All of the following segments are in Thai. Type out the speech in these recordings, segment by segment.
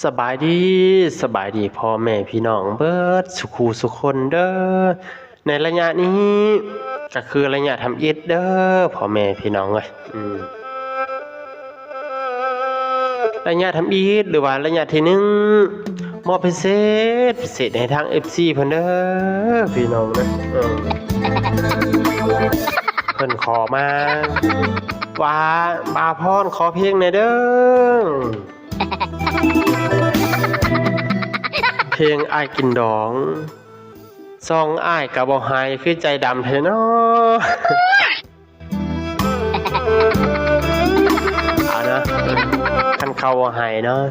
สบายดีพ่อแม่พี่น้องเบิดสุขูสุคนเด้อในระยะนี้ก็คือระยะทำอิฐเด้อพ่อแม่พี่น้องเอ้ยระยะทำอิฐหรือว่าระยะที่มอบพิเศษให้ทาง FC เพิ่นเด้อพี่น้องนะเพิ่นขอมาว่าบาพรขอเพลงหน่อยเด้อเพลงอ้ายกินดองซองอ้ายกะบ่หายคือใจดำแท้เนาะเอานะคันเขาบ่หายเนาะ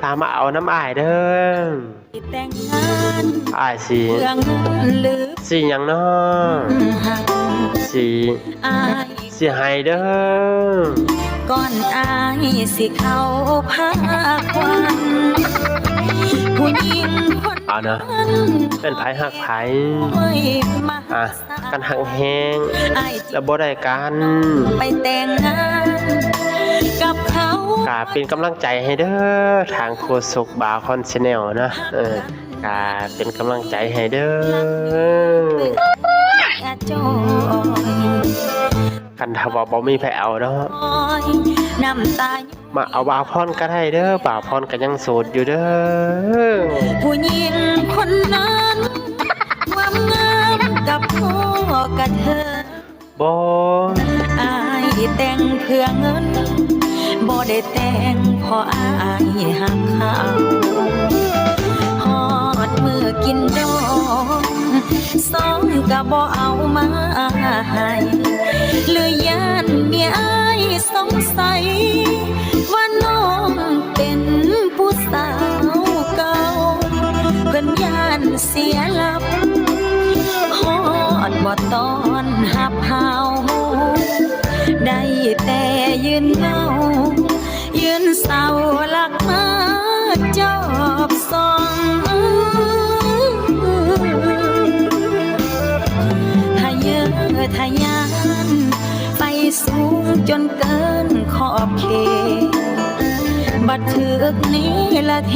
ตามมาเอาน้ำอ้ายเด้อแต่งงานอ้ายสิหยังเนาะสิให้เด้อก่อนอายสิเข้าพาควันผู้หญิงคนนั้นเป็นไผหักไผกันหักแฮงแล้วบ่ได้กันไปแต่งงานกับเขาก็เป็นกำลังใจให้เด้อทางโฆษกบาคอนชาแนลนะก็เป็นกำลังใจให้เด้อกันถ้าว่าบ่มีไผเอาเนาะมาเอาบ่าวพรก็ได้เด้อบ่าวพรก็ยังโสดอยู่เด้อผู้หญิงคนนั้นความงามกับพ่อกับเธอบ่อายแต่งเพื่อเงินบ่ได้แต่งเพราะอายหักเขาฮอดมือกินดองสองก็บ่เอามาให้เลยย่านเมียอายสงสัยว่าน้องเป็นผู้สาวเก่าเพิ่นย่านเสียหลับฮอดบ่ตอนหับเฮาได้แต่ยืนเงายืนเศร้าหลักมาจอบส่องทะยานไปสูงจนเกินขอบเขตบัดถึกนี้ละเท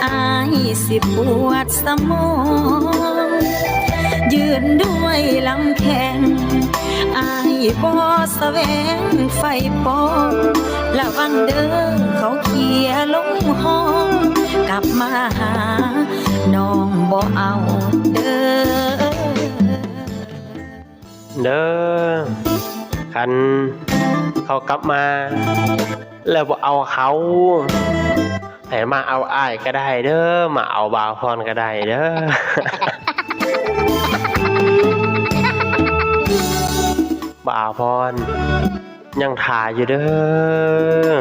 อายสิปวดสมองยืนด้วยลำแข็งอายบ่แสวงไฟปองระวังเด้อเขาเขียลงห้องกลับมาหาน้องบ่เอาเด้อคันเขากลับมาแล้วบ่เอาเขาให้มาเอาอ้ายก็ได้เด้อมาเอาบ่าวพรก็ได้เด้อบ่าวพรยังท่าอยู่เด้อ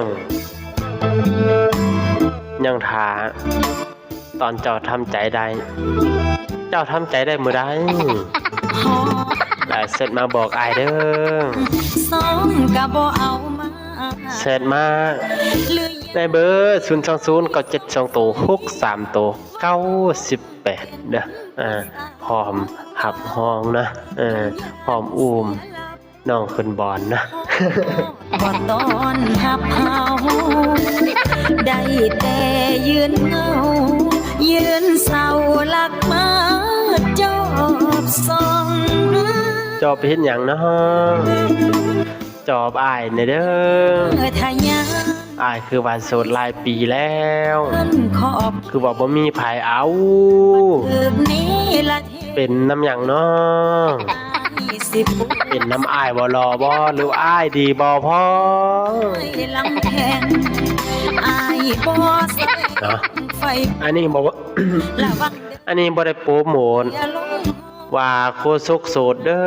ยังท่าตอนเจ้าทำใจได้เจ้าทำใจได้มื้อใดเสร็จมาบอกอายเด้อสองก็บ่เอามาเสร็จมาในเบอร์020 972 ตัว63 ตัว98เด้อพร้อมหับห้องนะพร้อมอุ้มน้องขึ้นบอนนะบ่ตอนหับเฮาได้แต่ยืนเงายืนเศร้าหลักมาจอบส่องจอบไปเฮ็ดหยังเนาะจอบอ้ายนี่เด้ออ้ายคือว่าโสดหลายปีแล้วคือว่าบ่มีไผเอาเป็นน้ำหยังเนาะเป็นน้ำอ้ายบ่รอบ่หรืออ้ายดีบ่พอเนาะอันนี้บอกว่าอันนี้บ่ได้โปรโมทว่าโคศกโสดเด้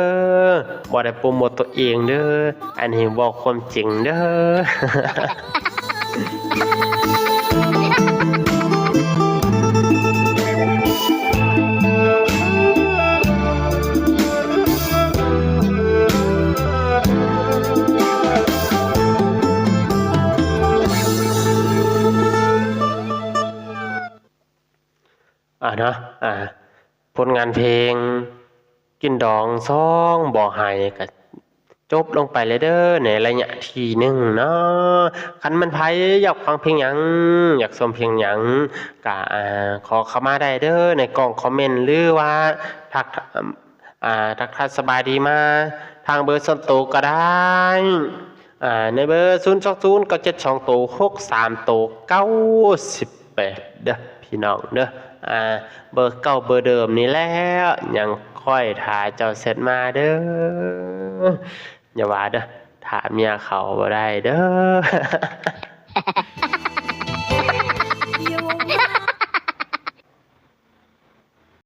อบ่ได้โปรโมทตัวเองเด้ออันนี้บอกความจริงเด้อนะผลงานเพลงกินดองซองบ่หายกับ จบลงไปเลยเด้อในระยะที่หนึ่งเนาะคันมันไผอยากฟังเพลงหยังอยากชมเพลงหยังก็ขอเข้ามาได้เด้อในกล่องคอมเมนต์หรือว่าทักทักทายสบายดีมาทางเบอร์ส่วนตัวก็ได้ในเบอร์020 972ตัว63ตัว98เด้อพี่น้องเด้อเบอร์เก่าเบอร์เดิมนี่แล้วยังค่อยถ่ายเจ้าเสร็จมาเด้ออย่าว่าเด้อถามเมียเขาบ่ได้เด้อ